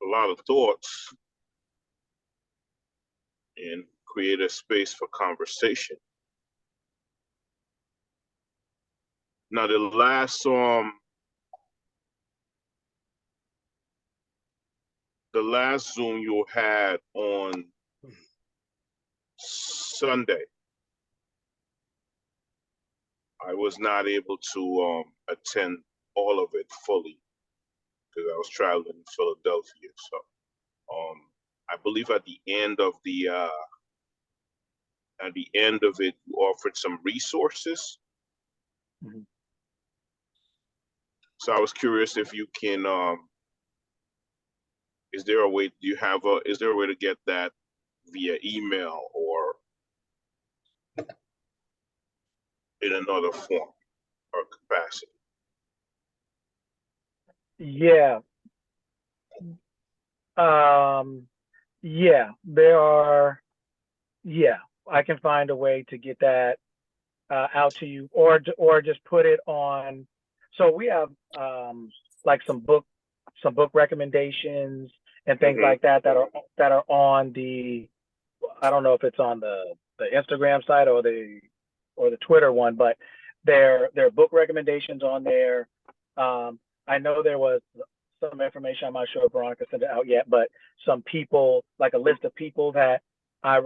a lot of thoughts and create a space for conversation. Now, the last Zoom you had on Sunday, I was not able to attend all of it fully because I was traveling in Philadelphia. So, I believe at the end of it, you offered some resources. Mm-hmm. So I was curious if you can. Is there a way? Is there a way to get that via email or in another form or capacity? Yeah. Yeah, there are. Yeah, I can find a way to get that out to you, or just put it on. So we have like some book recommendations and things Mm-hmm. like that are on the. I don't know if it's on the Instagram site or the Twitter one, but there are book recommendations on there. I know there was some information. I'm not sure if Veronica sent it out yet, but some people, like a list of people that I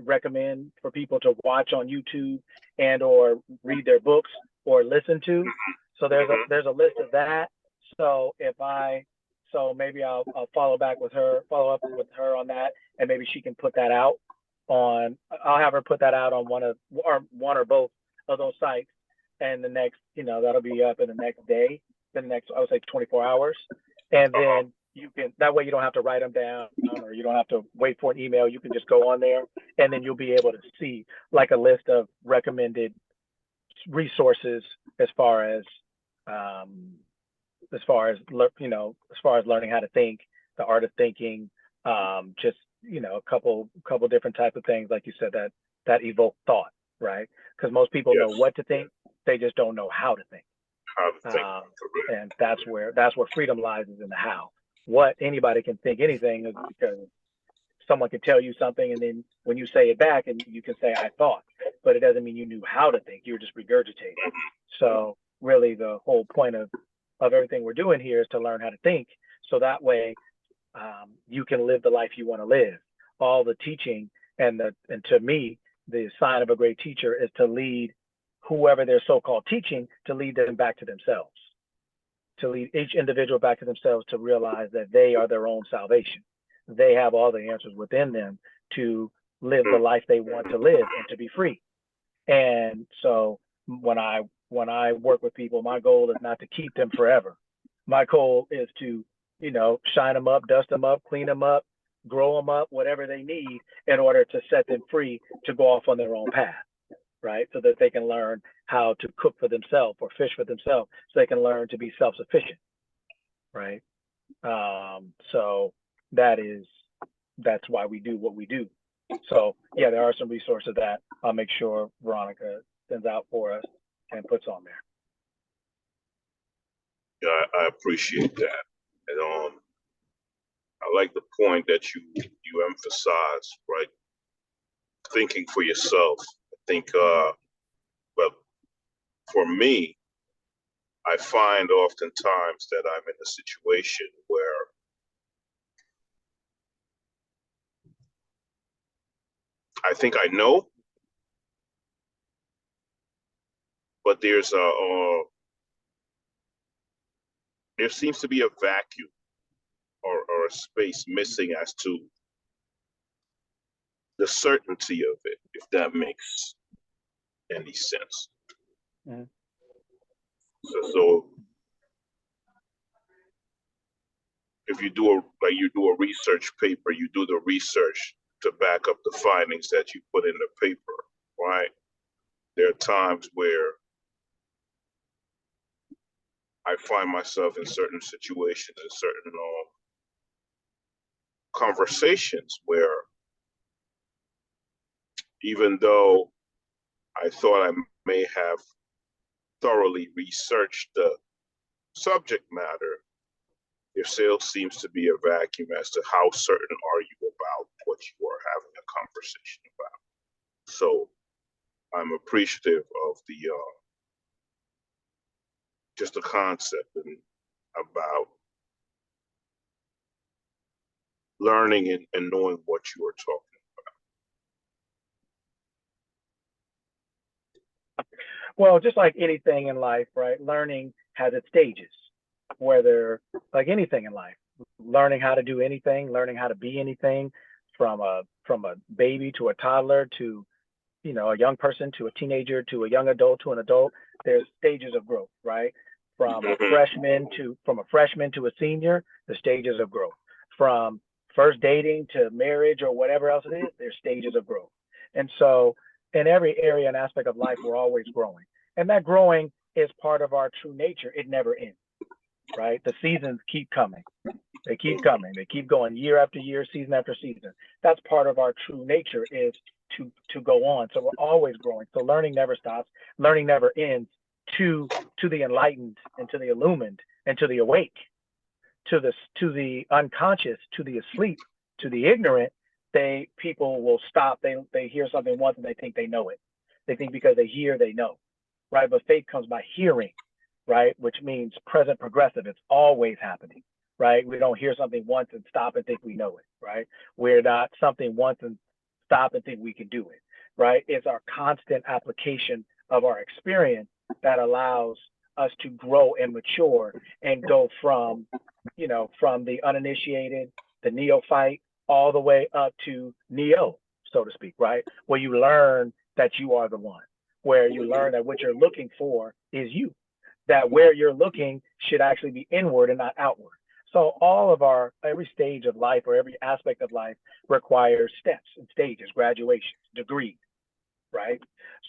recommend for people to watch on YouTube and or read their books or listen to. So Mm-hmm. there's a list of that. So maybe I'll follow up with her on that, and maybe she can put that out on. I'll have her put that out on one or both of those sites, and the next, that'll be up in the next day, the next, I would say 24 hours, and Uh-huh. then you can, that way you don't have to write them down or you don't have to wait for an email. You can just go on there, and then you'll be able to see like a list of recommended resources as far as um, as far as learning how to think, the art of thinking, just a couple different type of things, like you said, that evoke thought, right? Because most people know Yes. what to think, they just don't know how to think. How to think. um, Correct. and that's where freedom lies, is in the how. What Anybody can think anything, is because someone can tell you something, and then when you say it back, and you can say I thought, but it doesn't mean you knew how to think. You were just regurgitating. So really, the whole point of everything we're doing here is to learn how to think, so that way you can live the life you want to live. All the teaching and to me, the sign of a great teacher is to lead whoever they're so-called teaching, to lead them back to themselves, to lead each individual back to themselves, to realize that they are their own salvation. They have all the answers within them to live the life they want to live and to be free. And so when I work with people, my goal is not to keep them forever. My goal is to, shine them up, dust them up, clean them up, grow them up, whatever they need in order to set them free to go off on their own path, right? So that they can learn how to cook for themselves or fish for themselves, so they can learn to be self-sufficient, right? So that is that's why we do what we do. So yeah, there are some resources that I'll make sure Veronica sends out for us and puts on there. Yeah, I appreciate that. And I like the point that you emphasize, right? Thinking for yourself. I think well, for me, I find oftentimes that I'm in a situation where I think I know, but there seems to be a vacuum or a space missing as to the certainty of it, if that makes any sense. Mm-hmm. So if you do a research paper, you do the research to back up the findings that you put in the paper, right? There are times where I find myself in certain situations, in certain conversations where even though I thought I may have thoroughly researched the subject matter, there still seems to be a vacuum as to how certain are you about what you are having a conversation about. So I'm appreciative of the just the concept and about learning and knowing what you are talking. Well, just like anything in life, right? Learning has its stages, whether like anything in life, learning how to do anything, learning how to be anything, from a baby to a toddler to a young person to a teenager to a young adult to an adult. There's stages of growth, right? From a Mhm. freshman to a senior, the stages of growth. From first dating to marriage or whatever else it is, there's stages of growth. And so in every area and aspect of life, we're always growing. And that growing is part of our true nature. It never ends, right? The seasons keep coming. They keep coming. They keep going year after year, season after season. That's part of our true nature is to go on. So we're always growing. So learning never stops. Learning never ends. To the enlightened and to the illumined and to the awake, to the unconscious, to the asleep, to the ignorant, people will stop. They hear something once and they think they know it. They think because they hear they know, right? But faith comes by hearing, right? Which means present progressive. It's always happening, right? We don't hear something once and stop and think we know it, right? We're not something once and stop and think we can do it, right? It's our constant application of our experience that allows us to grow and mature and go from the uninitiated, the neophyte, all the way up to neo, so to speak, right? Where you learn that you are the one, where you learn that what you're looking for is you, that where you're looking should actually be inward and not outward. So every stage of life or every aspect of life requires steps and stages, graduations, degrees, right?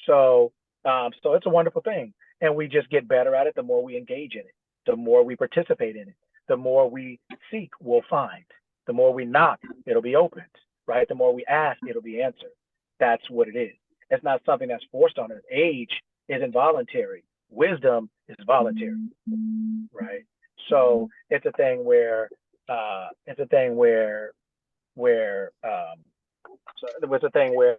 So, so it's a wonderful thing, and we just get better at it the more we engage in it, the more we participate in it, the more we seek, we'll find. The more we knock, it'll be opened, right? The more we ask, it'll be answered. That's what it is. It's not something that's forced on us. Age is involuntary. Wisdom is voluntary, right? So it's a thing where so it's a thing where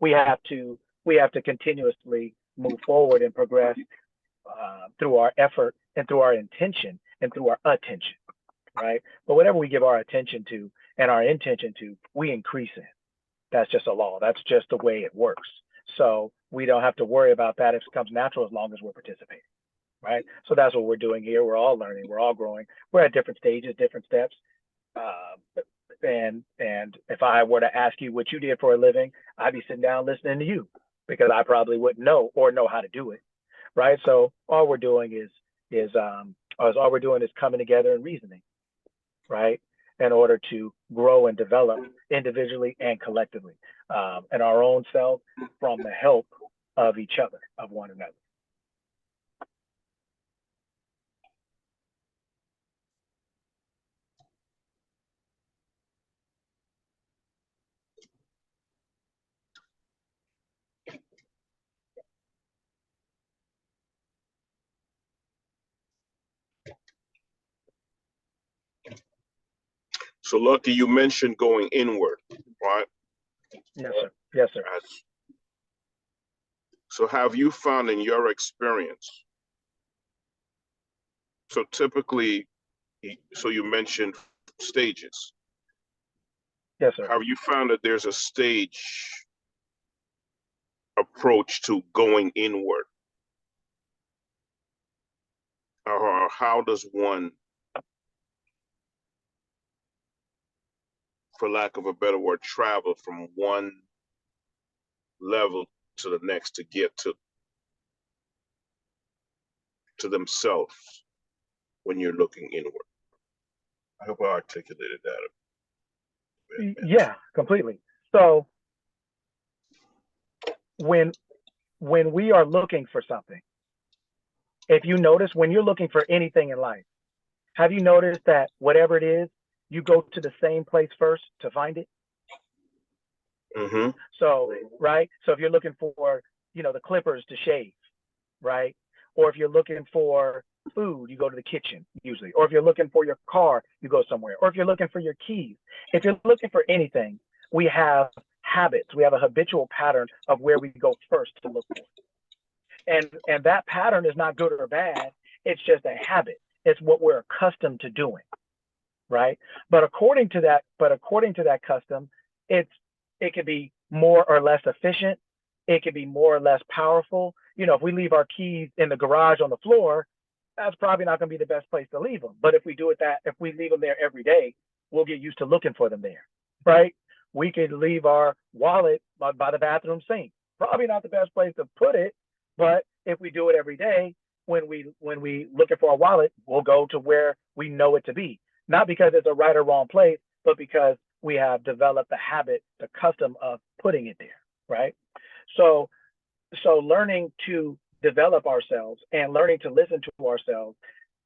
we have to we have to continuously move forward and progress through our effort and through our intention and through our attention, right? But whatever we give our attention to and our intention to, we increase it. That's just a law. That's just the way it works. So we don't have to worry about that if it comes natural as long as we're participating, right? So that's what we're doing here. We're all learning. We're all growing. We're at different stages, different steps. And if I were to ask you what you did for a living, I'd be sitting down listening to you because I probably wouldn't know or know how to do it, right? So all we're doing is all we're doing is coming together and reasoning, right? In order to grow and develop individually and collectively, and our own self from the help of each other, of one another. So, Lucky, you mentioned going inward, right? Yes, sir. Yes, sir. So, have you found in your experience? So, typically, so you mentioned stages. Yes, sir. Have you found that there's a stage approach to going inward? Or how does one, for lack of a better word, travel from one level to the next to get to themselves when you're looking inward? I hope I articulated that. Yeah, completely. So when we are looking for something, if you notice when you're looking for anything in life, have you noticed that whatever it is, you go to the same place first to find it? Mm-hmm. So, right? So if you're looking for, the clippers to shave, right? Or if you're looking for food, you go to the kitchen usually. Or if you're looking for your car, you go somewhere. Or if you're looking for your keys, if you're looking for anything, we have habits. We have a habitual pattern of where we go first to look for. And that pattern is not good or bad. It's just a habit. It's what we're accustomed to doing, right? But according to that custom, it could be more or less efficient. It could be more or less powerful. You know, if we leave our keys in the garage on the floor, that's probably not going to be the best place to leave them. But if we leave them there every day, we'll get used to looking for them there, right? We could leave our wallet by the bathroom sink. Probably not the best place to put it, but if we do it every day, when we looking for a wallet, we'll go to where we know it to be. Not because it's a right or wrong place, but because we have developed the habit, the custom of putting it there, right? So learning to develop ourselves and learning to listen to ourselves,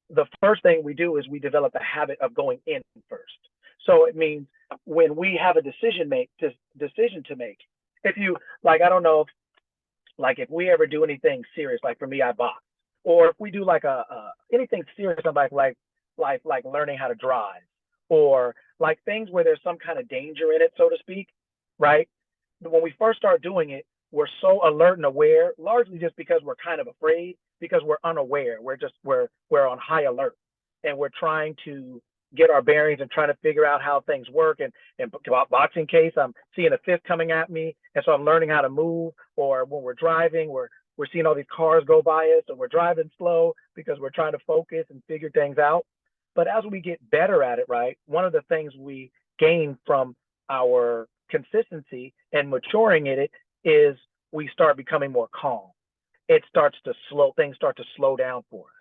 the first thing we do is we develop the habit of going in first. So it means when we have a decision to make, if you like, I don't know if like if we ever do anything serious, like for me, I box, or if we do like anything serious, like learning how to drive, or like things where there's some kind of danger in it, so to speak, right? When we first start doing it, we're so alert and aware, largely just because we're kind of afraid, because we're unaware. We're on high alert, and we're trying to get our bearings and trying to figure out how things work. And boxing case, I'm seeing a fist coming at me, and so I'm learning how to move. Or when we're driving, we're seeing all these cars go by us, and we're driving slow because we're trying to focus and figure things out. But as we get better at it, right, one of the things we gain from our consistency and maturing in it is we start becoming more calm. Things start to slow down for us.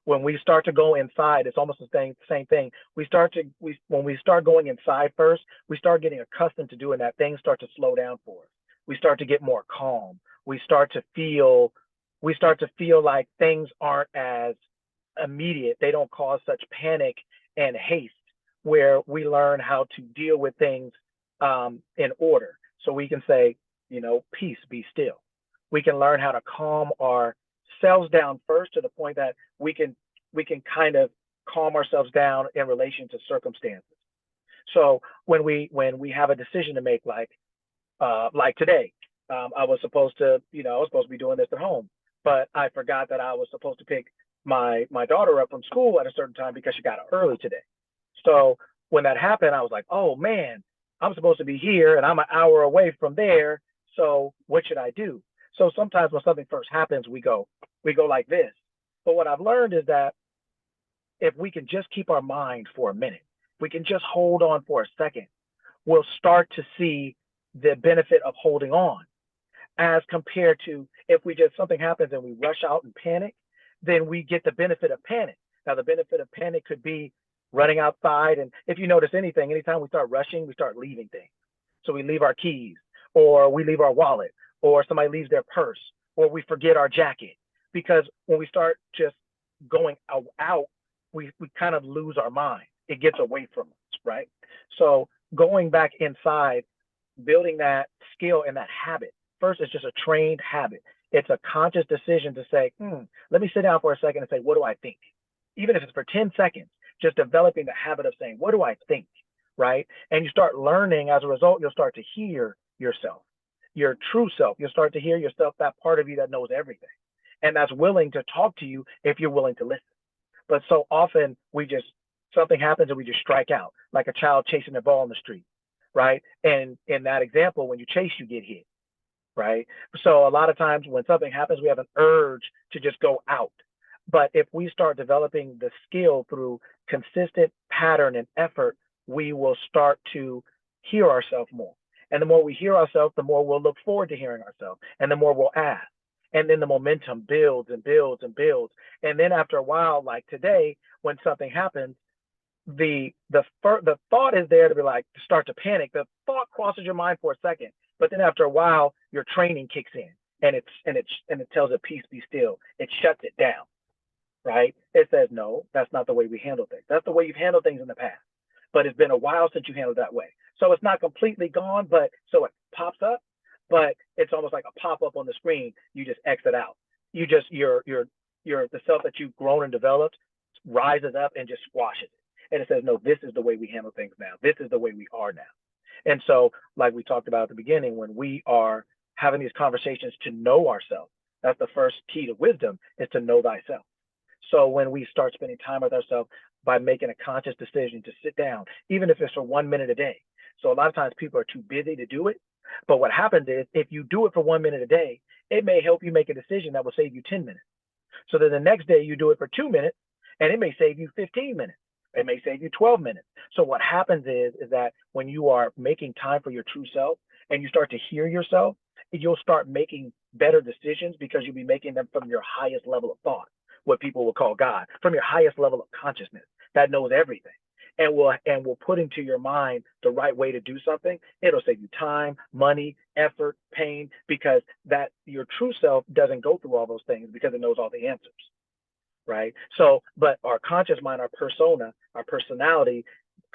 When we start to go inside, it's almost the same thing. When we start going inside first, we start getting accustomed to doing that. Things start to slow down for us. We start to get more calm. We start to feel like things aren't as immediate. They don't cause such panic and haste, where we learn how to deal with things in order. So we can say, peace, be still. We can learn how to calm ourselves down first, to the point that we can kind of calm ourselves down in relation to circumstances. So when we have a decision to make, like today, I was supposed to be doing this at home, but I forgot that I was supposed to pick my daughter up from school at a certain time because she got up early today. So when that happened, I was like, oh man, I'm supposed to be here and I'm an hour away from there. So what should I do? So sometimes when something first happens, we go like this. But what I've learned is that if we can just keep our mind for a minute, we can just hold on for a second, we'll start to see the benefit of holding on, as compared to if something happens and we rush out and panic, then we get the benefit of panic. Now, the benefit of panic could be running outside. And if you notice anything, anytime we start rushing, we start leaving things. So we leave our keys, or we leave our wallet, or somebody leaves their purse, or we forget our jacket. Because when we start just going out, we kind of lose our mind. It gets away from us, right? So going back inside, building that skill and that habit, first, it's just a trained habit. It's a conscious decision to say, let me sit down for a second and say, what do I think? Even if it's for 10 seconds, just developing the habit of saying, what do I think, right? And you start learning, as a result, you'll start to hear yourself, your true self. You'll start to hear yourself, that part of you that knows everything, and that's willing to talk to you if you're willing to listen. But so often something happens and we just strike out, like a child chasing a ball in the street, right? And in that example, when you chase, you get hit, right? So a lot of times when something happens, we have an urge to just go out. But if we start developing the skill through consistent pattern and effort, we will start to hear ourselves more. And the more we hear ourselves, the more we'll look forward to hearing ourselves, and the more we'll ask. And then the momentum builds and builds and builds. And then after a while, like today, when something happens, the thought is there to be like, to start to panic. The thought crosses your mind for a second, but then after a while, your training kicks in, and it tells it, peace, be still. It shuts it down, right? It says, no, that's not the way we handle things. That's the way you've handled things in the past, but it's been a while since you handled that way. So it's not completely gone, but so it pops up, but it's almost like a pop-up on the screen. You just exit out. You're the self that you've grown and developed rises up and just squashes it. And it says, no, this is the way we handle things now. This is the way we are now. And so, like we talked about at the beginning, when we are having these conversations to know ourselves, that's the first key to wisdom, is to know thyself. So when we start spending time with ourselves by making a conscious decision to sit down, even if it's for 1 minute a day. So a lot of times people are too busy to do it. But what happens is if you do it for 1 minute a day, it may help you make a decision that will save you 10 minutes. So then the next day you do it for 2 minutes and it may save you 15 minutes. It may save you 12 minutes. So what happens is that when you are making time for your true self and you start to hear yourself, you'll start making better decisions because you'll be making them from your highest level of thought, what people will call God, from your highest level of consciousness that knows everything. And will put into your mind the right way to do something. It'll save you time, money, effort, pain, because that your true self doesn't go through all those things because it knows all the answers. Right. So, but our conscious mind, our persona, our personality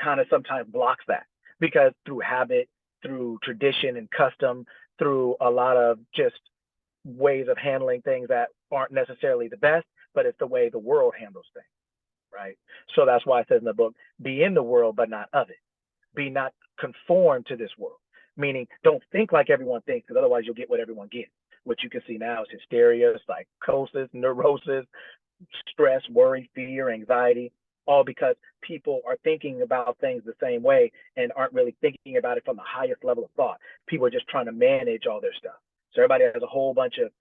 kind of sometimes blocks that because through habit, through tradition and custom, through a lot of just ways of handling things that aren't necessarily the best, but it's the way the world handles things. Right. So that's why it says in the book, be in the world, but not of it. Be not conformed to this world, meaning don't think like everyone thinks, because otherwise you'll get what everyone gets. What you can see now is hysteria, psychosis, neurosis, stress, worry, fear, anxiety, all because people are thinking about things the same way and aren't really thinking about it from the highest level of thought. People are just trying to manage all their stuff. So everybody has a whole bunch of,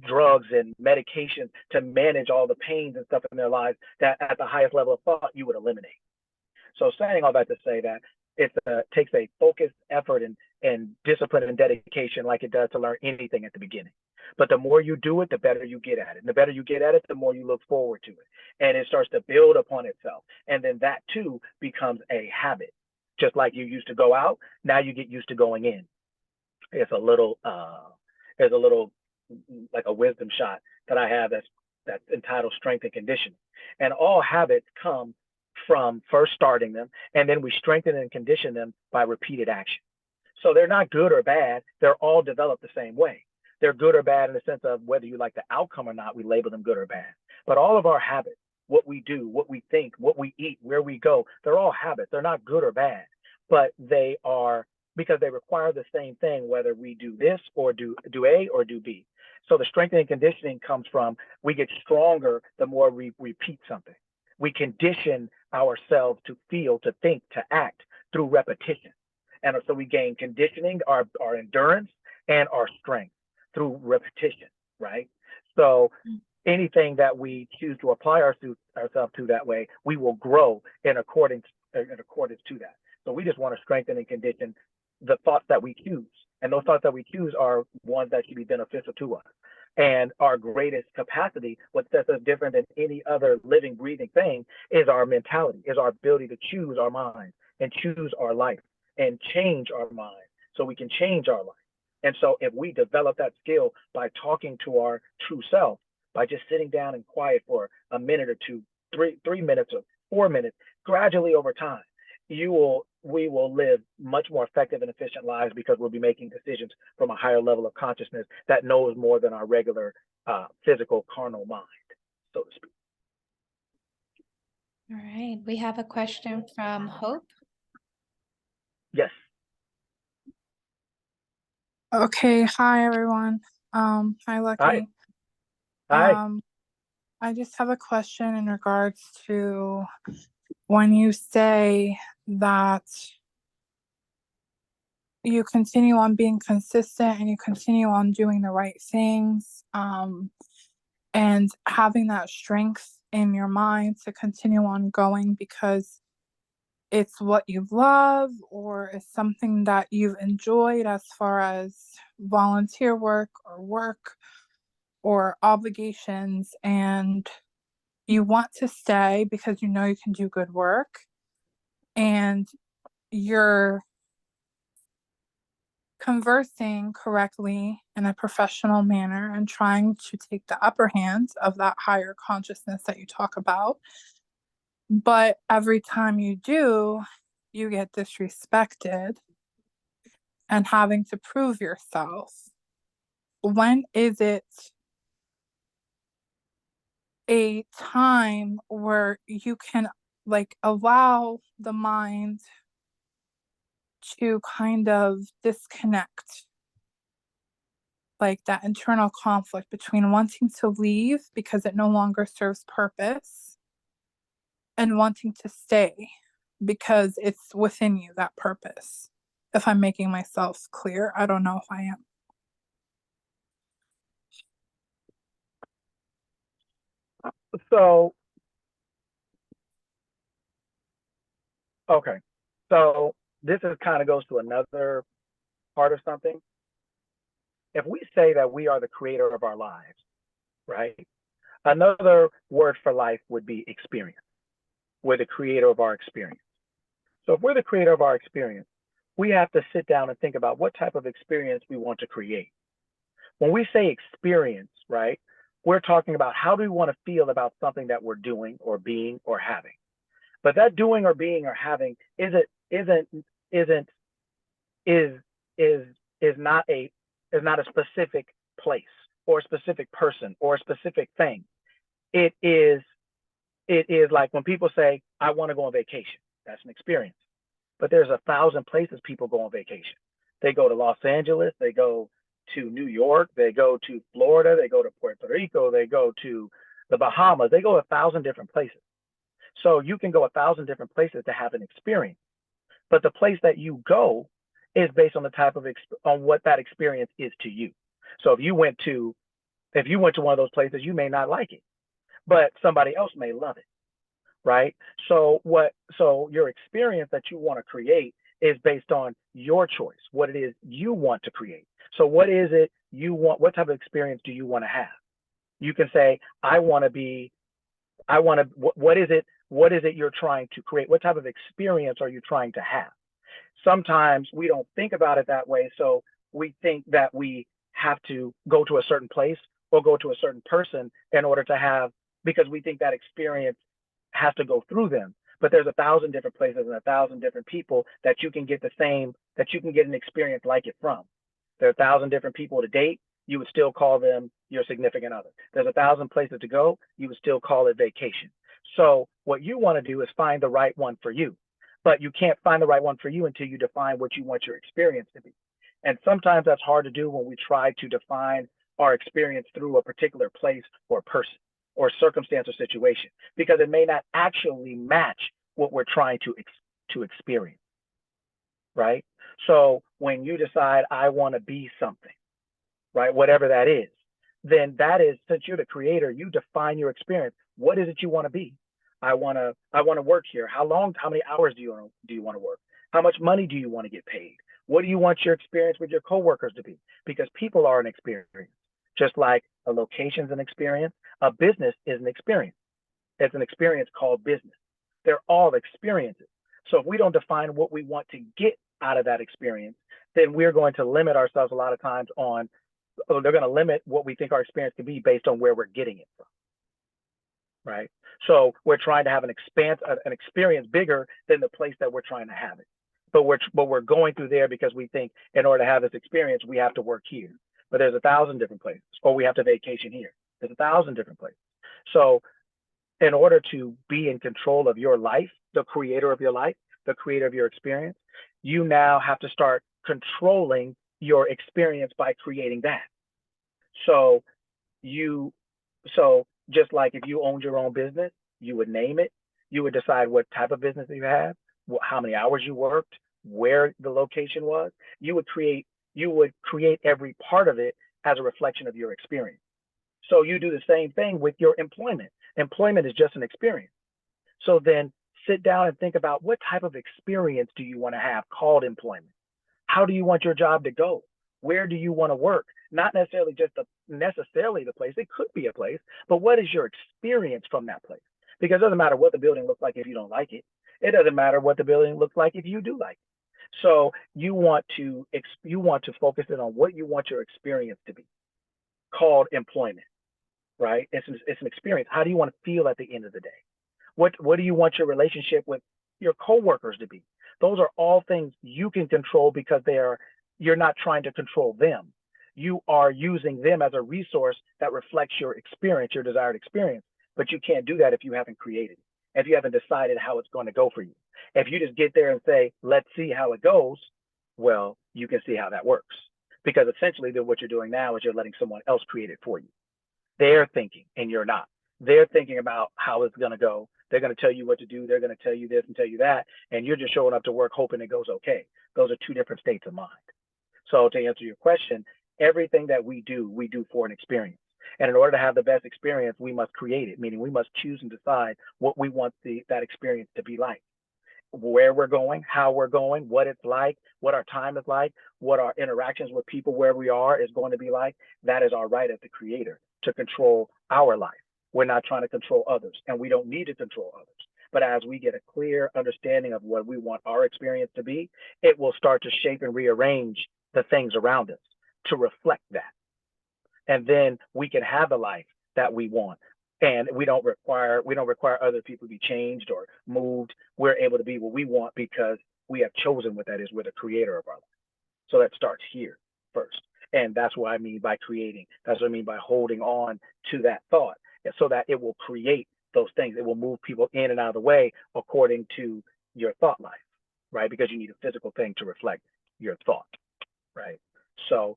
drugs and medications to manage all the pains and stuff in their lives that at the highest level of thought you would eliminate. So saying all that to say that it takes a focused effort and discipline and dedication like it does to learn anything at the beginning. But the more you do it, the better you get at it. And the better you get at it, the more you look forward to it. And it starts to build upon itself. And then that too becomes a habit. Just like you used to go out, now you get used to going in. It's a little like a wisdom shot that I have that's entitled Strength and Conditioning. And all habits come from first starting them, and then we strengthen and condition them by repeated action. So they're not good or bad. They're all developed the same way. They're good or bad in the sense of whether you like the outcome or not, we label them good or bad. But all of our habits, what we do, what we think, what we eat, where we go, they're all habits. They're not good or bad, but they are because they require the same thing, whether we do this or do A or do B. So the strengthening and conditioning comes from we get stronger the more we repeat something. We condition ourselves to feel, to think, to act through repetition. And so we gain conditioning, our endurance, and our strength through repetition, right? So anything that we choose to apply ourselves to that way, we will grow in accordance to that. So we just want to strengthen and condition the thoughts that we choose. And those thoughts that we choose are ones that should be beneficial to us. And our greatest capacity, what sets us different than any other living, breathing thing, is our mentality, is our ability to choose our mind and choose our life and change our mind so we can change our life. And so if we develop that skill by talking to our true self, by just sitting down and quiet for a minute or two, 3 minutes or 4 minutes, gradually over time, we will live much more effective and efficient lives because we'll be making decisions from a higher level of consciousness that knows more than our regular physical carnal mind, so to speak. All right, we have a question from Hope. Yes. Okay, hi everyone. Hi Lucky. Hi. I just have a question in regards to when you say that you continue on being consistent and you continue on doing the right things, and having that strength in your mind to continue on going because it's what you love or it's something that you've enjoyed as far as volunteer work or obligations, and you want to stay because you know you can do good work and you're conversing correctly in a professional manner and trying to take the upper hand of that higher consciousness that you talk about. But every time you do, you get disrespected and having to prove yourself. When is it a time where you can like allow the mind to kind of disconnect, like that internal conflict between wanting to leave because it no longer serves purpose and wanting to stay because it's within you, that purpose. If I'm making myself clear, I don't know if I am. So, okay. So this is kind of goes to another part of something. If we say that we are the creator of our lives, right? Another word for life would be experience. We're the creator of our experience. So if we're the creator of our experience, we have to sit down and think about what type of experience we want to create. When we say experience, right, we're talking about how do we want to feel about something that we're doing or being or having. But that doing or being or having isn't is is not a specific place or a specific person or a specific thing. It is like when people say, I want to go on vacation. That's an experience. But there's 1,000 places people go on vacation. They go to Los Angeles, they go to New York, they go to Florida, they go to Puerto Rico, they go to the Bahamas, they go 1,000 different places. So you can go 1,000 different places to have an experience. But the place that you go is based on the type of on what that experience is to you. So if you went to one of those places, you may not like it, but somebody else may love it, right? So your experience that you want to create is based on your choice, what it is you want to create. So what is it you want? What type of experience do you want to have? You can say, what is it? What is it you're trying to create? What type of experience are you trying to have? Sometimes we don't think about it that way. So we think that we have to go to a certain place or go to a certain person in order to have, because we think that experience has to go through them. But there's 1,000 different places and 1,000 different people that you can get an experience like it from. There are 1,000 different people to date. You would still call them your significant other. There's 1,000 places to go. You would still call it vacation. So what you want to do is find the right one for you, but you can't find the right one for you until you define what you want your experience to be. And sometimes that's hard to do when we try to define our experience through a particular place or person or circumstance or situation, because it may not actually match what we're trying to experience, right? So when you decide, I want to be something, right, whatever that is, then that is, since you're the creator, you define your experience. What is it you want to be? I want to work here. How many hours do you want to work? How much money do you want to get paid? What do you want your experience with your coworkers to be? Because people are an experience. Just like a location's an experience, a business is an experience. It's an experience called business. They're all experiences. So if we don't define what we want to get out of that experience, then we're going to limit ourselves a lot of times on, they're going to limit what we think our experience can be based on where we're getting it from, right? So we're trying to have an experience bigger than the place that we're trying to have it. But we're going through there because we think in order to have this experience, we have to work here. But there's 1,000 different places, or we have to vacation here. There's 1,000 different places. So in order to be in control of your life, the creator of your life, the creator of your experience, you now have to start controlling your experience by creating that. So just like if you owned your own business, you would name it, you would decide what type of business you have, how many hours you worked, where the location was. You would create every part of it as a reflection of your experience. So you do the same thing with your employment. Employment is just an experience. So then sit down and think about, what type of experience do you want to have called employment? How do you want your job to go? Where do you want to work? Not necessarily just the place. It could be a place, but what is your experience from that place? Because it doesn't matter what the building looks like if you don't like it. It doesn't matter what the building looks like if you do like it. So you want to focus in on what you want your experience to be, called employment, right? It's an experience. How do you want to feel at the end of the day? What do you want your relationship with your coworkers to be? Those are all things you can control because you're not trying to control them. You are using them as a resource that reflects your experience, your desired experience. but you can't do that if you haven't created it, if you haven't decided how it's going to go for you. If you just get there and say, let's see how it goes, well, you can see how that works. Because essentially, then what you're doing now is you're letting someone else create it for you. They're thinking and you're not. They're thinking about how it's going to go. They're going to tell you what to do. They're going to tell you this and tell you that. And you're just showing up to work hoping it goes okay. Those are two different states of mind. So to answer your question, everything that we do for an experience. And in order to have the best experience, we must create it, meaning we must choose and decide what we want that experience to be like, where we're going, how we're going, what it's like, what our time is like, what our interactions with people where we are is going to be like. That is our right as the creator to control our life. We're not trying to control others, and we don't need to control others. But as we get a clear understanding of what we want our experience to be, it will start to shape and rearrange the things around us to reflect that. And then we can have the life that we want. And we don't require other people to be changed or moved. We're able to be what we want because we have chosen what that is. We're the creator of our life. So that starts here first. And that's what I mean by creating. That's what I mean by holding on to that thought so that it will create those things. It will move people in and out of the way according to your thought life, right? Because you need a physical thing to reflect your thought, right? So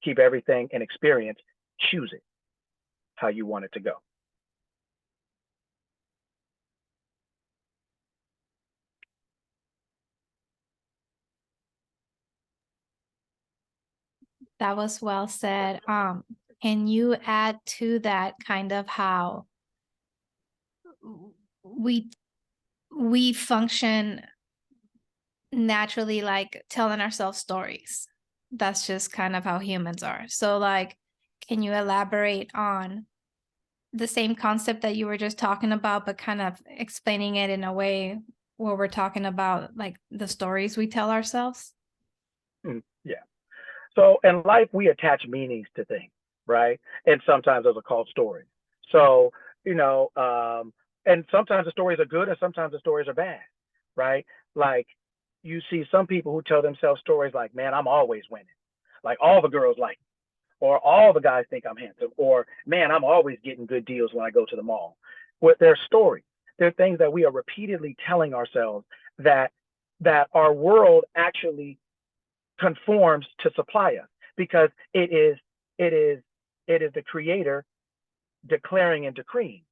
keep everything in experience, choose it how you want it to go. That was well said. Can you add to that kind of how we function naturally, like telling ourselves stories? That's just kind of how humans are. So like, can you elaborate on the same concept that you were just talking about, but kind of explaining it in a way where we're talking about like the stories we tell ourselves? Yeah. So in life, we attach meanings to things, right? And sometimes those are called stories. So, and sometimes the stories are good and sometimes the stories are bad, right? Like you see some people who tell themselves stories like, man, I'm always winning. Like all the girls like me, or all the guys think I'm handsome, or man, I'm always getting good deals when I go to the mall. With their stories, they're things that we are repeatedly telling ourselves that our world actually conforms to supply us because it is the creator declaring and decreeing.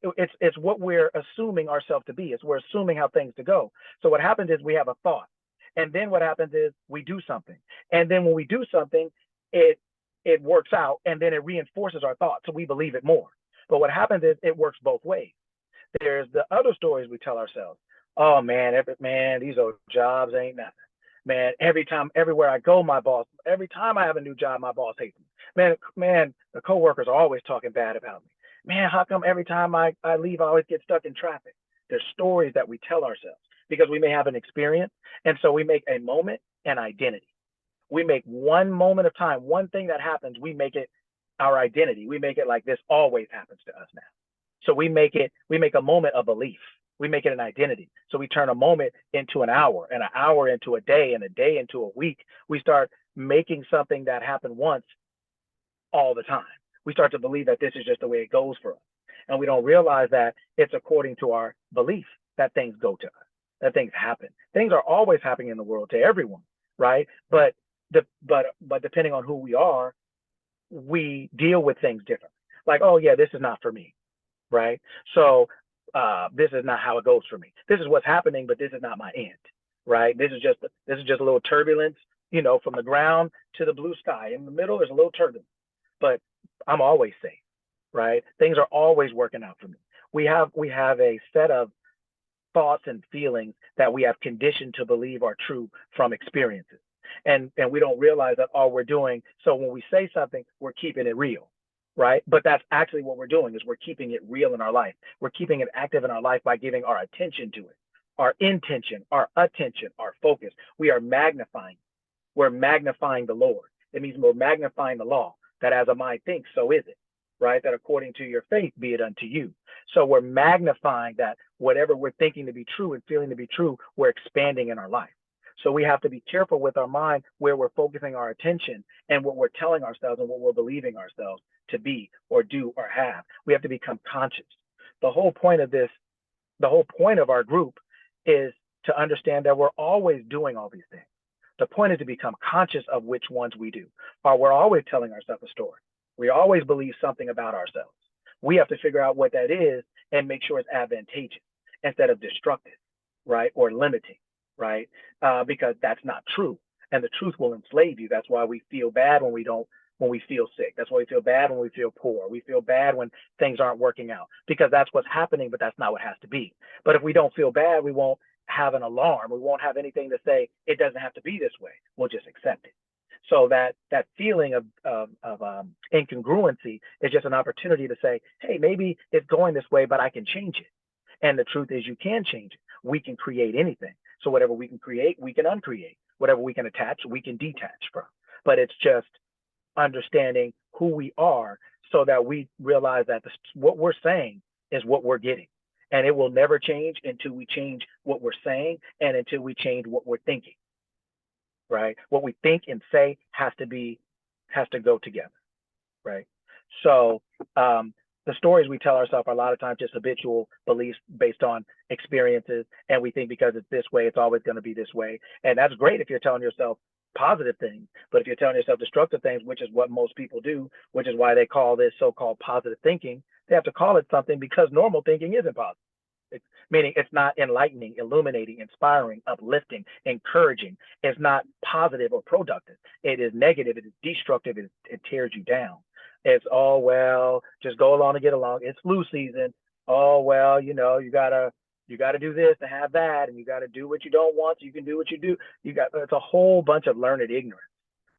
It's what we're assuming ourselves to be. It's we're assuming how things to go. So what happens is we have a thought, and then what happens is we do something, and then when we do something, it works out, and then it reinforces our thought, so we believe it more. But what happens is it works both ways. There's the other stories we tell ourselves. Oh man, these old jobs ain't nothing. Man, everywhere I go, every time I have a new job, my boss hates me. Man, the coworkers are always talking bad about me. Man, how come every time I leave, I always get stuck in traffic? There's stories that we tell ourselves because we may have an experience. And so we make a moment an identity. We make one moment of time, one thing that happens, we make it our identity. We make it like this always happens to us now. So we make a moment a belief. We make it an identity. So we turn a moment into an hour, and an hour into a day, and a day into a week. We start making something that happened once all the time. We start to believe that this is just the way it goes for us. And we don't realize that it's according to our belief that things go to us, that things happen. Things are always happening in the world to everyone, right? But depending on who we are, we deal with things differently. Like, oh yeah, this is not for me, right? So this is not how it goes for me. This is what's happening, but this is not my end, right? This is just a little turbulence, from the ground to the blue sky. In the middle, there's a little turbulence, but I'm always safe, right? Things are always working out for me. We have a set of thoughts and feelings that we have conditioned to believe are true from experiences, and we don't realize that all we're doing. So when we say something, we're keeping it real. Right? But that's actually what we're doing is we're keeping it real in our life. We're keeping it active in our life by giving our attention to it, our intention, our attention, our focus. We are magnifying. We're magnifying the Lord. It means we're magnifying the law that as a mind thinks, so is it, right? That according to your faith, be it unto you. So we're magnifying that whatever we're thinking to be true and feeling to be true, we're expanding in our life. So we have to be careful with our mind where we're focusing our attention and what we're telling ourselves and what we're believing ourselves to be or do or have. We have to become conscious. The whole point of this, the whole point of our group is to understand that we're always doing all these things. The point is to become conscious of which ones we do. Or we're always telling ourselves a story. We always believe something about ourselves. We have to figure out what that is and make sure it's advantageous instead of destructive, right? Or limiting, right? Because that's not true. And the truth will enslave you. That's why we feel bad when we feel sick. That's why we feel bad when we feel poor. We feel bad when things aren't working out because that's what's happening, but that's not what has to be. But if we don't feel bad, we won't have an alarm. We won't have anything to say, it doesn't have to be this way. We'll just accept it. So that feeling of incongruency is just an opportunity to say, hey, maybe it's going this way, but I can change it. And the truth is you can change it. We can create anything. So whatever we can create, we can uncreate. Whatever we can attach, we can detach from. But it's just understanding who we are so that we realize that what we're saying is what we're getting. And it will never change until we change what we're saying and until we change what we're thinking, right? What we think and say has to go together, right? So the stories we tell ourselves are a lot of times just habitual beliefs based on experiences. And we think because it's this way, it's always going to be this way. And that's great if you're telling yourself positive things. But if you're telling yourself destructive things, which is what most people do, which is why they call this so-called positive thinking, they have to call it something because normal thinking isn't positive. Meaning it's not enlightening, illuminating, inspiring, uplifting, encouraging. It's not positive or productive. It is negative. It is destructive. It tears you down. It's, oh, well, just go along and get along. It's flu season. Oh, well, you gotta do this to have that, and you gotta do what you don't want so you can do what you do. It's a whole bunch of learned ignorance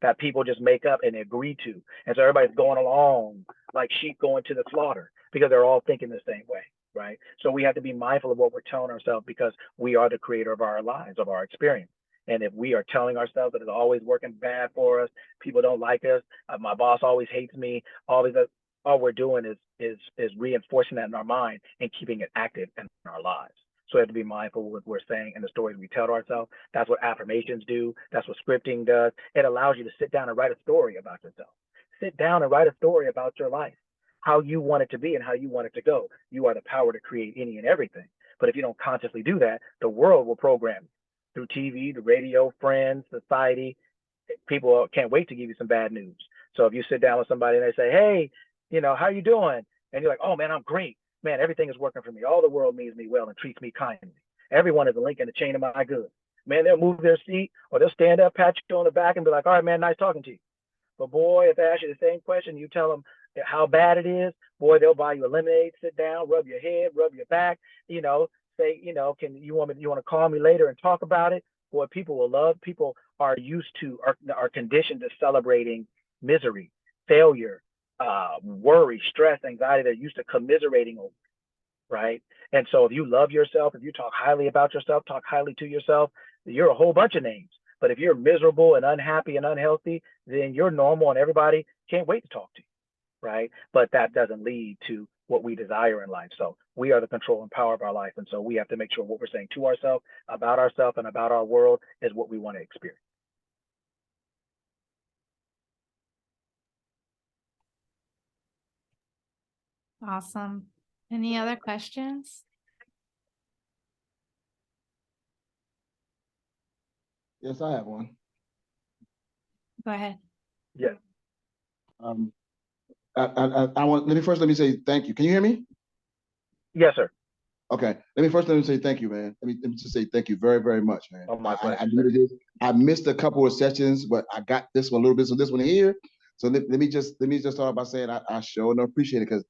that people just make up and agree to. And so everybody's going along like sheep going to the slaughter because they're all thinking the same way, right? So we have to be mindful of what we're telling ourselves because we are the creator of our lives, of our experience. And if we are telling ourselves that it's always working bad for us, people don't like us, my boss always hates me, all we're doing is reinforcing that in our mind and keeping it active in our lives. So we have to be mindful of what we're saying and the stories we tell to ourselves. That's what affirmations do. That's what scripting does. It allows you to sit down and write a story about yourself. Sit down and write a story about your life, how you want it to be and how you want it to go. You are the power to create any and everything. But if you don't consciously do that, the world will program you through TV, the radio, friends, society. People can't wait to give you some bad news. So if you sit down with somebody and they say, hey, how you doing? And you're like, oh man, I'm great. Man, everything is working for me. All the world means me well and treats me kindly. Everyone is a link in the chain of my goods. Man, they'll move their seat or they'll stand up, pat you on the back and be like, all right, man, nice talking to you. But boy, if they ask you the same question, you tell them how bad it is, boy, they'll buy you a lemonade, sit down, rub your head, rub your back, say, can you want to call me later and talk about it? Boy, people will love. People are used to, are conditioned to celebrating misery, failure, worry, stress, anxiety. They're used to commiserating over, right? And so if you love yourself, if you talk highly about yourself, talk highly to yourself, you're a whole bunch of names. But if you're miserable and unhappy and unhealthy, then you're normal and everybody can't wait to talk to you, right? But that doesn't lead to what we desire in life. So we are the control and power of our life. And so we have to make sure what we're saying to ourselves, and about our world is what we want to experience. Awesome. Any other questions? Yes, I have one. Go ahead. Yeah. Let me say thank you. Can you hear me? Yes, sir. Okay. Let me say thank you, man. Let me just say thank you very, very much, man. Oh, my pleasure. I missed a couple of sessions, but I got this one a little bit. So this one here. So let me just start by saying I sure and appreciate it because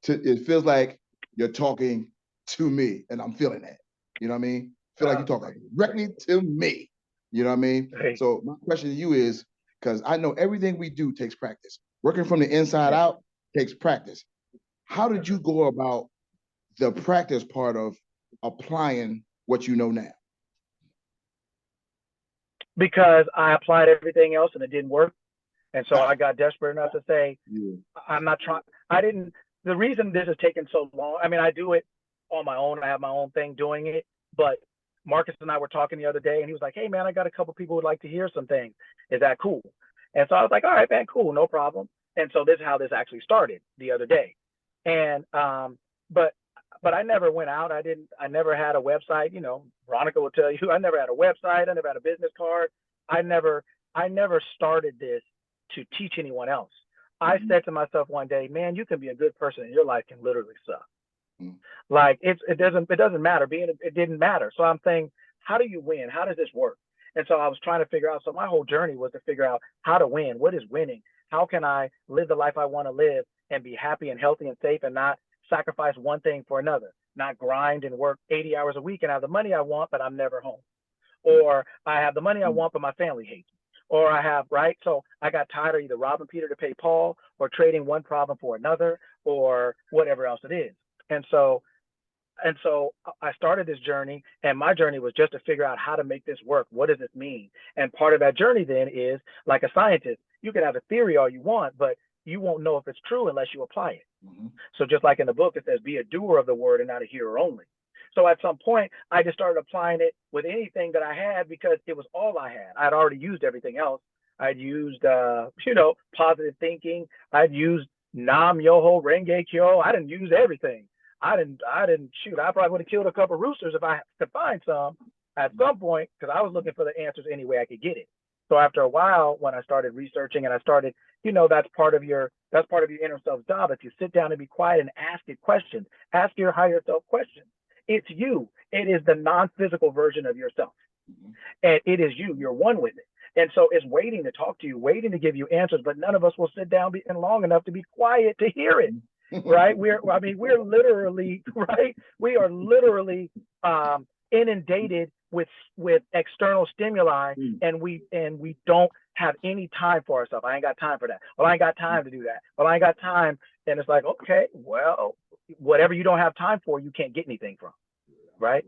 it feels like you're talking to me, and I'm feeling that. You know what I mean? Feel like you're talking directly to me. You know what I mean? Hey. So my question to you is, because I know everything we do takes practice. Working from the inside out takes practice. How did you go about the practice part of applying what you know now? Because I applied everything else and it didn't work. And so I got desperate enough to say, I'm not trying. The reason this has taken so long, I mean, I do it on my own. I have my own thing doing it, but Marcus and I were talking the other day, and he was like, "Hey man, I got a couple people who'd like to hear some things. Is that cool?" And so I was like, "All right, man, cool, no problem." And so this is how this actually started the other day. And but I never went out. I never had a website. You know, Veronica will tell you, I never had a website. I never had a business card. I never started this to teach anyone else. I said to myself one day, man, you can be a good person and your life can literally suck. Like it doesn't matter. It didn't matter. So I'm saying, how do you win? How does this work? And so I was trying to figure out. So my whole journey was to figure out how to win. What is winning? How can I live the life I want to live and be happy and healthy and safe and not sacrifice one thing for another, not grind and work 80 hours a week and have the money I want, but I'm never home. Or I have the money I want, but my family hates me. Or I have, right? So I got tired of either robbing Peter to pay Paul or trading one problem for another or whatever else it is. And so I started this journey, and my journey was just to figure out how to make this work. What does this mean? And part of that journey then is, like a scientist, you can have a theory all you want, but you won't know if it's true unless you apply it. So just like in the book, it says, be a doer of the word and not a hearer only. So at some point, I just started applying it with anything that I had because it was all I had. I'd already used everything else. I'd used, positive thinking. I'd used Nam Yoho Renge Kyo. I didn't use everything. I probably would have killed a couple of roosters if I could find some at some point, because I was looking for the answers any way I could get it. So after a while, when I started researching and I started, that's part of your inner self's job. If you sit down and be quiet and ask it questions, ask your higher self questions. It's you. It is the non-physical version of yourself. And it is you. You're one with it. And so it's waiting to talk to you, waiting to give you answers, but none of us will sit down long enough to be quiet to hear it. Right? We're literally, right? We are literally inundated with external stimuli, and we don't have any time for ourselves. I ain't got time for that. Well, I ain't got time to do that. Well, I ain't got time. And it's like, okay, well, whatever you don't have time for, you can't get anything from. Right?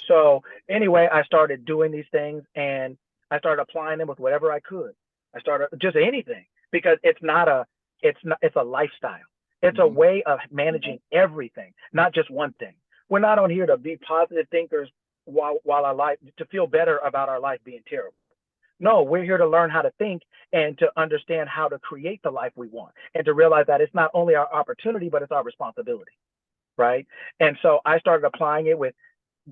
So anyway, I started doing these things and I started applying them with whatever I could. I started just anything, because it's a lifestyle. It's a way of managing everything, not just one thing. We're not on here to be positive thinkers while our life, to feel better about our life being terrible. No, we're here to learn how to think and to understand how to create the life we want, and to realize that it's not only our opportunity, but it's our responsibility. Right? And so I started applying it with,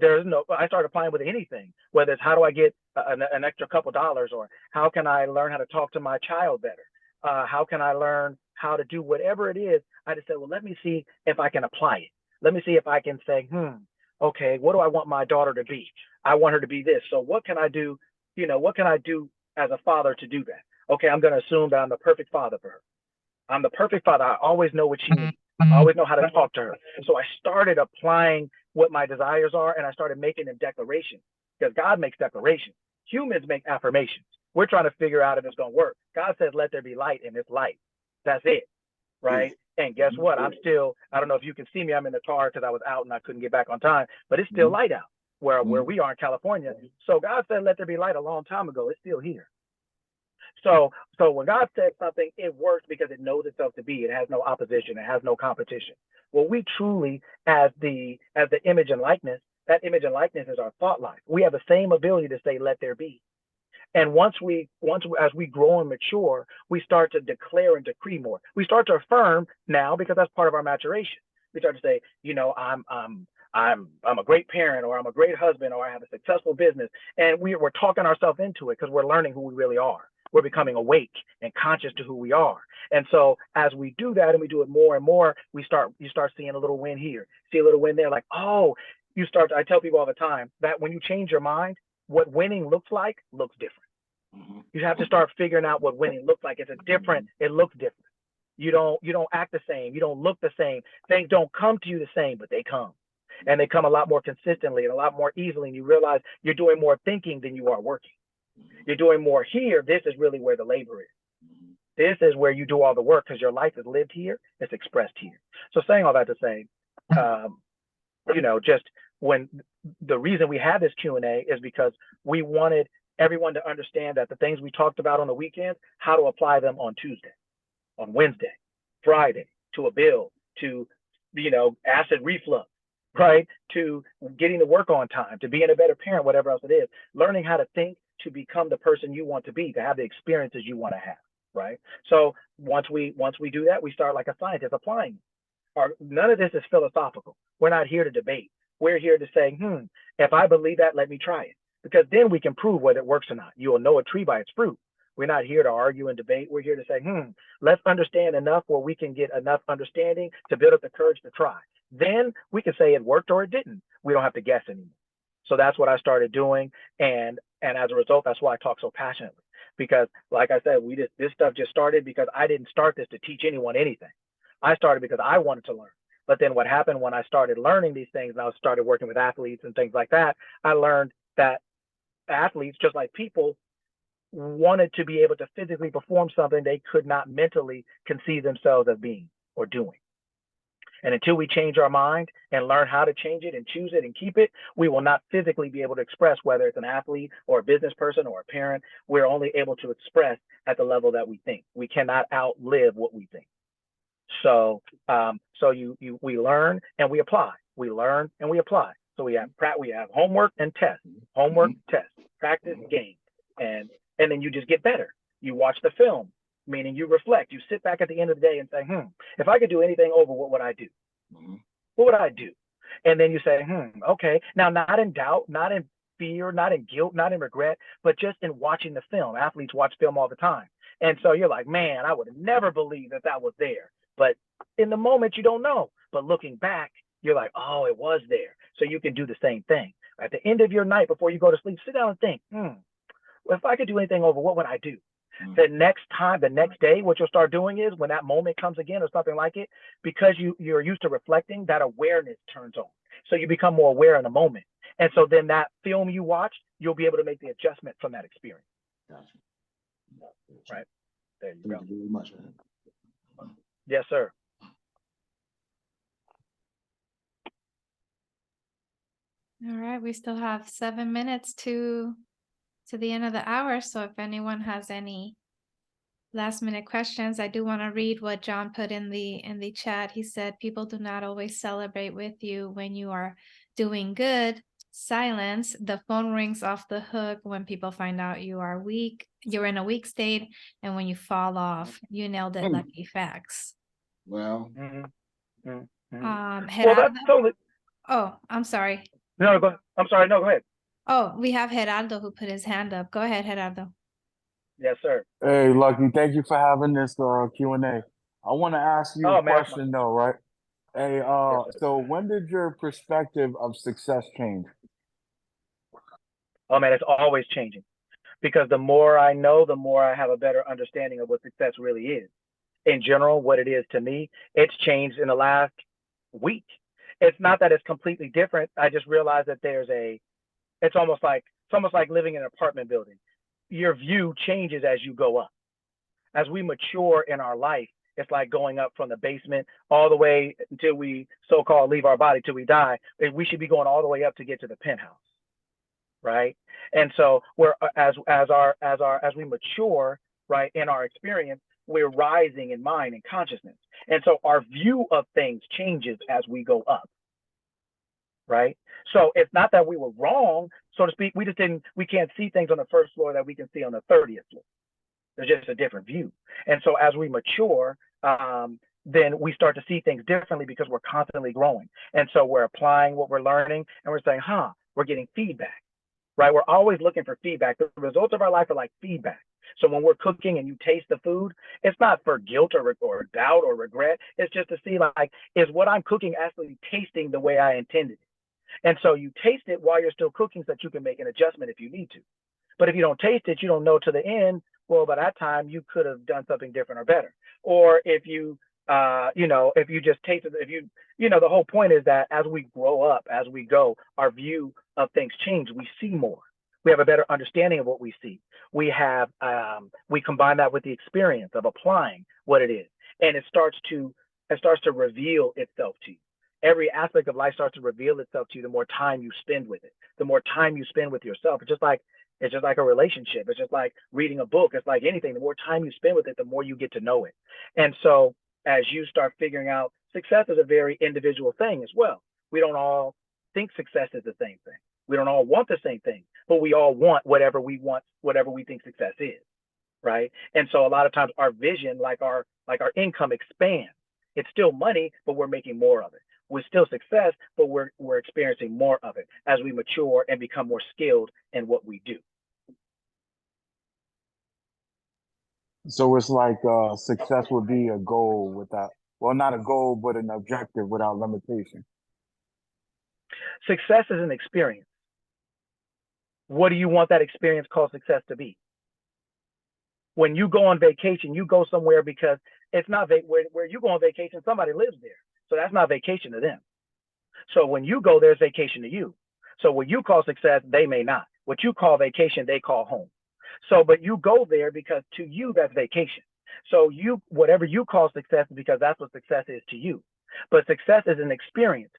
I started applying with anything, whether it's how do I get an extra couple dollars, or how can I learn how to talk to my child better? How can I learn how to do whatever it is? I just said, well, let me see if I can apply it. Let me see if I can say, okay, what do I want my daughter to be? I want her to be this. So what can I do? What can I do as a father to do that? Okay, I'm going to assume that I'm the perfect father for her. I'm the perfect father. I always know what she needs. I always know how to talk to her. So I started applying what my desires are, and I started making them declarations, because God makes declarations. Humans make affirmations. We're trying to figure out if it's going to work. God says, let there be light, and it's light. That's it. Right? And guess what? I don't know if you can see me. I'm in the car because I was out and I couldn't get back on time, but it's still light out where we are in California. So God said, let there be light a long time ago. It's still here. So when God said something, it works because it knows itself to be. It has no opposition. It has no competition. Well, we truly, as the image and likeness, that image and likeness is our thought life. We have the same ability to say, let there be. And as we grow and mature, we start to declare and decree more. We start to affirm now, because that's part of our maturation. We start to say, I'm a great parent, or I'm a great husband, or I have a successful business. And we're talking ourselves into it because we're learning who we really are. We're becoming awake and conscious to who we are. And so as we do that and we do it more and more, you start seeing a little win here, see a little win there. Like, I tell people all the time that when you change your mind, what winning looks like looks different. You have to start figuring out what winning looks like. It looks different. You don't act the same. You don't look the same. Things don't come to you the same, but they come. And they come a lot more consistently and a lot more easily. And you realize you're doing more thinking than you are working. You're doing more here. This is really where the labor is. This is where you do all the work, because your life is lived here. It's expressed here. So saying all that to say, just when the reason we had this Q&A is because we wanted everyone to understand that the things we talked about on the weekend, how to apply them on Tuesday, on Wednesday, Friday, to a bill, to, acid reflux, right? to getting to work on time, to being a better parent, whatever else it is, learning how to think to become the person you want to be, to have the experiences you want to have, right? So once we do that, we start like a scientist applying. None of this is philosophical. We're not here to debate. We're here to say, if I believe that, let me try it. Because then we can prove whether it works or not. You will know a tree by its fruit. We're not here to argue and debate. We're here to say, let's understand enough where we can get enough understanding to build up the courage to try. Then we can say it worked or it didn't. We don't have to guess anymore. So that's what I started doing. And as a result, that's why I talk so passionately. Because like I said, this stuff just started because I didn't start this to teach anyone anything. I started because I wanted to learn. But then what happened when I started learning these things and I started working with athletes and things like that, I learned that athletes, just like people, wanted to be able to physically perform something they could not mentally conceive themselves as being or doing. And until we change our mind and learn how to change it and choose it and keep it, we will not physically be able to express, whether it's an athlete or a business person or a parent. We're only able to express at the level that we think. We cannot outlive what we think. So we learn and we apply. We learn and we apply. So we have homework and test, homework, test, practice, game, and then you just get better. You watch the film, meaning you reflect. You sit back at the end of the day and say, if I could do anything over, what would I do? What would I do? And then you say, okay. Now, not in doubt, not in fear, not in guilt, not in regret, but just in watching the film. Athletes watch film all the time. And so you're like, man, I would have never believed that was there. But in the moment, you don't know. But looking back, you're like, oh, it was there. So you can do the same thing. At the end of your night, before you go to sleep, sit down and think, if I could do anything over, what would I do? The next day, what you'll start doing is when that moment comes again or something like it, because you're used to reflecting, that awareness turns on. So you become more aware in the moment. And so then that film you watch, you'll be able to make the adjustment from that experience. Gotcha. Right. There you Thank go. you very much, man. Yes, sir. All right, we still have 7 minutes to the end of the hour. So if anyone has any last minute questions, I do want to read what John put in the chat. He said, people do not always celebrate with you when you are doing good. Silence. The phone rings off the hook when people find out you are weak. You're in a weak state, and when you fall off, you nailed it. Lucky facts. Well, Well, Gerardo? that's totally. Oh, I'm sorry. No, go. I'm sorry. No, go ahead. Oh, we have Gerardo who put his hand up. Go ahead, Gerardo. Yes, sir. Hey, Lucky, thank you for having this Q&A. I want to ask you a question though, right? Hey, so when did your perspective of success change? Oh man, it's always changing, because the more I know, the more I have a better understanding of what success really is. In general, what it is to me, it's changed in the last week. It's not that it's completely different. I just realized that it's almost like living in an apartment building. Your view changes as you go up. As we mature in our life, it's like going up from the basement all the way until we so-called leave our body till we die. We should be going all the way up to get to the penthouse, right? And so as we mature, right, in our experience, we're rising in mind and consciousness. And so our view of things changes as we go up, right? So it's not that we were wrong, so to speak. We can't see things on the first floor that we can see on the 30th floor. There's just a different view. And so as we mature, then we start to see things differently because we're constantly growing. And so we're applying what we're learning and we're saying, we're getting feedback, right? We're always looking for feedback. The results of our life are like feedback. So when we're cooking and you taste the food, it's not for guilt or doubt or regret. It's just to see, like, is what I'm cooking actually tasting the way I intended it? And so you taste it while you're still cooking so that you can make an adjustment if you need to. But if you don't taste it, you don't know to the end, well, by that time you could have done something different or better. Or if you, if you just taste it, the whole point is that as we grow up, as we go, our view of things change. We see more. We have a better understanding of what we see. We combine that with the experience of applying what it is. And it starts to reveal itself to you. Every aspect of life starts to reveal itself to you the more time you spend with it, the more time you spend with yourself. It's just like a relationship. It's just like reading a book. It's like anything. The more time you spend with it, the more you get to know it. And so as you start figuring out, success is a very individual thing as well. We don't all think success is the same thing. We don't all want the same thing, but we all want, whatever we think success is, right? And so a lot of times our vision, like our income expands. It's still money, but we're making more of it. We're still success, but we're experiencing more of it as we mature and become more skilled in what we do. So it's like success would be a goal without, well, not a goal, but an objective without limitation. Success is an experience. What do you want that experience called success to be? When you go on vacation, you go somewhere because it's not where you go on vacation, somebody lives there. So that's not vacation to them. So when you go, there's vacation to you. So what you call success, they may not. What you call vacation, they call home. So, but you go there because to you, that's vacation. So whatever you call success is because that's what success is to you. But success is an experience.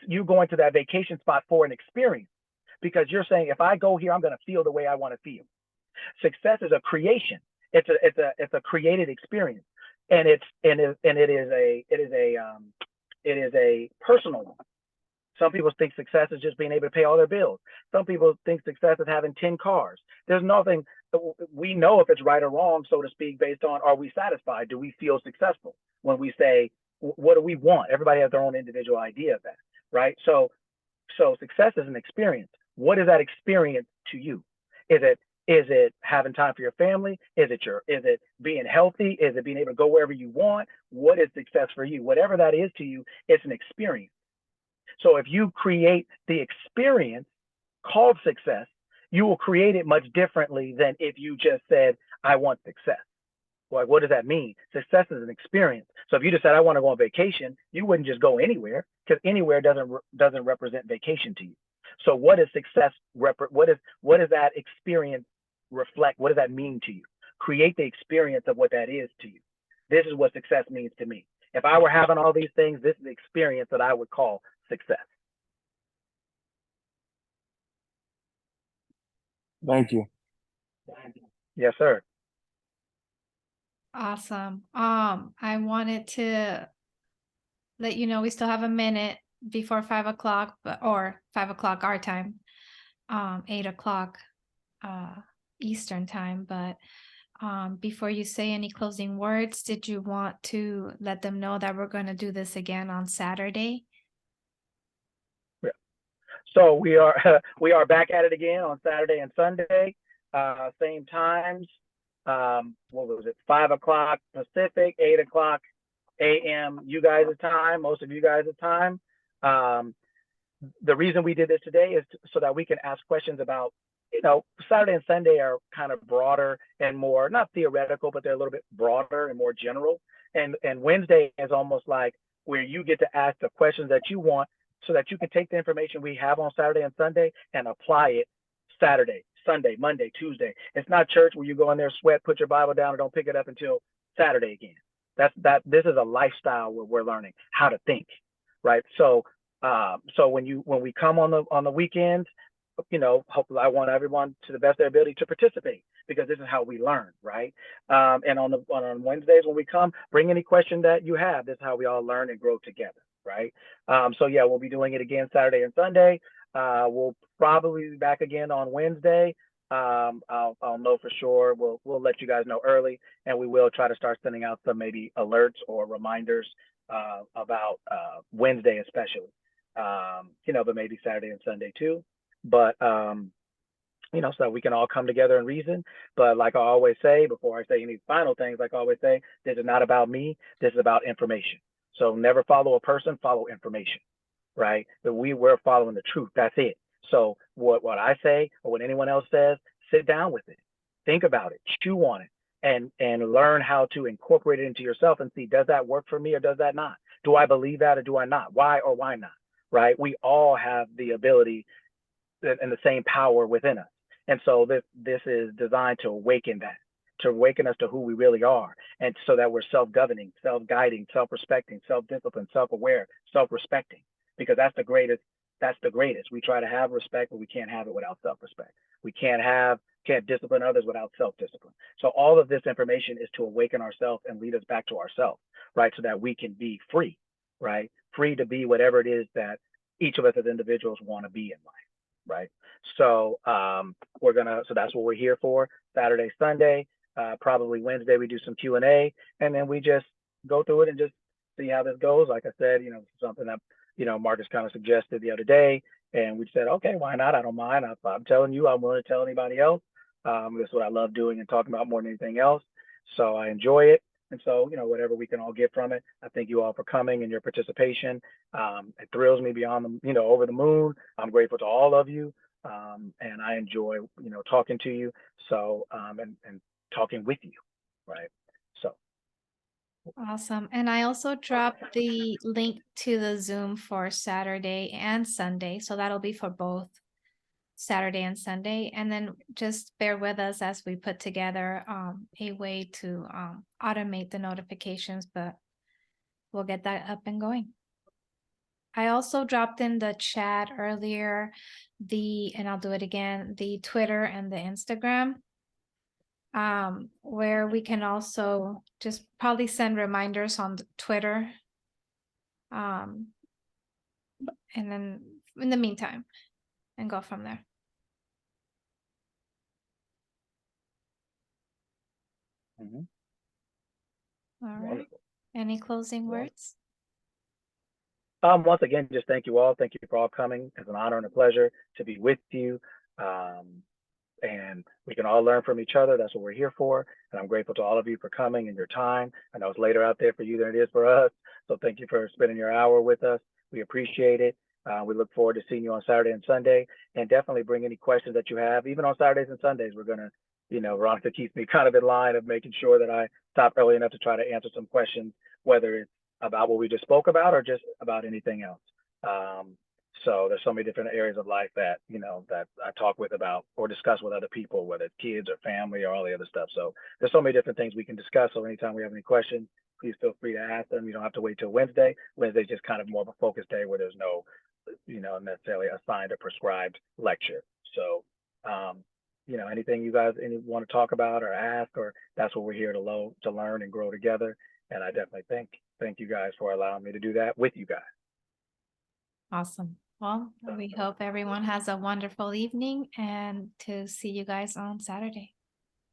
You going to that vacation spot for an experience, because you're saying, if I go here, I'm going to feel the way I want to feel. Success is a creation. It's a created experience, and it is a personal one. Some people think success is just being able to pay all their bills. Some people think success is having 10 cars. There's nothing, we know if it's right or wrong, so to speak, based on, are we satisfied? Do we feel successful? When we say, what do we want? Everybody has their own individual idea of that, right? So success is an experience. What is that experience to you? Is it having time for your family? Is it being healthy? Is it being able to go wherever you want? What is success for you? Whatever that is to you, it's an experience. So if you create the experience called success, you will create it much differently than if you just said, I want success. Like, what does that mean? Success is an experience. So if you just said, I want to go on vacation, you wouldn't just go anywhere, because anywhere doesn't represent vacation to you. So what is success? What does that experience reflect? What does that mean to you? Create the experience of what that is to you. This is what success means to me. If I were having all these things, this is the experience that I would call success. Thank you. Yes, sir. Awesome. I wanted to let you know we still have a minute before 5 o'clock, or 5 o'clock our time, 8 o'clock Eastern time. But before you say any closing words, did you want to let them know that we're going to do this again on Saturday? Yeah. So we are back at it again on Saturday and Sunday, same times. What was it? 5 o'clock Pacific, 8 o'clock a.m. you guys' time, most of you guys' time. The reason we did this today is so that we can ask questions about, Saturday and Sunday are kind of broader and more, not theoretical, but they're a little bit broader and more general. And Wednesday is almost like where you get to ask the questions that you want, so that you can take the information we have on Saturday and Sunday and apply it Saturday, Sunday, Monday, Tuesday. It's not church where you go in there, sweat, put your Bible down, and don't pick it up until Saturday again. This is a lifestyle where we're learning how to think, right? So when we come on the weekends, hopefully I want everyone to the best of their ability to participate, because this is how we learn, right? And on Wednesdays when we come, bring any question that you have. This is how we all learn and grow together, right? So yeah, we'll be doing it again Saturday and Sunday. We'll probably be back again on Wednesday. I'll know for sure. We'll let you guys know early, and we will try to start sending out some maybe alerts or reminders about Wednesday especially. But maybe Saturday and Sunday too. But so that we can all come together and reason. But like I always say, before I say any final things, like I always say, this is not about me. This is about information. So never follow a person, follow information, right? But we're following the truth. That's it. So what I say or what anyone else says, sit down with it, think about it, chew on it, and learn how to incorporate it into yourself and see, does that work for me or does that not? Do I believe that or do I not? Why or why not? Right? We all have the ability and the same power within us. And so this is designed to awaken that, to awaken us to who we really are, and so that we're self-governing, self-guiding, self-respecting, self-disciplined, self-aware, self-respecting, because that's the greatest. That's the greatest. We try to have respect, but we can't have it without self-respect. We can't discipline others without self-discipline. So all of this information is to awaken ourselves and lead us back to ourselves, right? So that we can be free, right? Free to be whatever it is that each of us as individuals want to be in life, right? So so that's what we're here for. Saturday, Sunday, probably Wednesday we do some Q&A, and then we just go through it and just see how this goes. Like I said, something that Marcus kind of suggested the other day, and we said, okay, why not? I don't mind. I'm telling you, I'm willing to tell anybody else. That's what I love doing and talking about more than anything else. So I enjoy it. And so, whatever we can all get from it, I thank you all for coming and your participation. It thrills me beyond the, over the moon. I'm grateful to all of you. And I enjoy, talking to you. So, and talking with you, right? So. Awesome. And I also dropped the link to the Zoom for Saturday and Sunday. So that'll be for both Saturday and Sunday. And then just bear with us as we put together a way to automate the notifications, but we'll get that up and going. I also dropped in the chat earlier, and I'll do it again, the Twitter and the Instagram, where we can also just probably send reminders on Twitter. And then in the meantime, and go from there. All right. Wonderful. Any closing words? Once again, just thank you all. Thank you for all coming. It's an honor and a pleasure to be with you. And we can all learn from each other. That's what we're here for. And I'm grateful to all of you for coming and your time. I know it's later out there for you than it is for us. So thank you for spending your hour with us. We appreciate it. We look forward to seeing you on Saturday and Sunday, and definitely bring any questions that you have. Even on Saturdays and Sundays, we're going to, Veronica keeps me kind of in line of making sure that I stop early enough to try to answer some questions, whether it's about what we just spoke about or just about anything else. So there's so many different areas of life that, that I talk with about or discuss with other people, whether it's kids or family or all the other stuff. So there's so many different things we can discuss. So anytime we have any questions, please feel free to ask them. You don't have to wait till Wednesday. Wednesday's just kind of more of a focus day where there's no, necessarily assigned or prescribed lecture. So, anything you guys want to talk about or ask, or that's what we're here to learn and grow together. And I definitely thank you guys for allowing me to do that with you guys. Awesome. Well, we hope everyone has a wonderful evening and to see you guys on Saturday.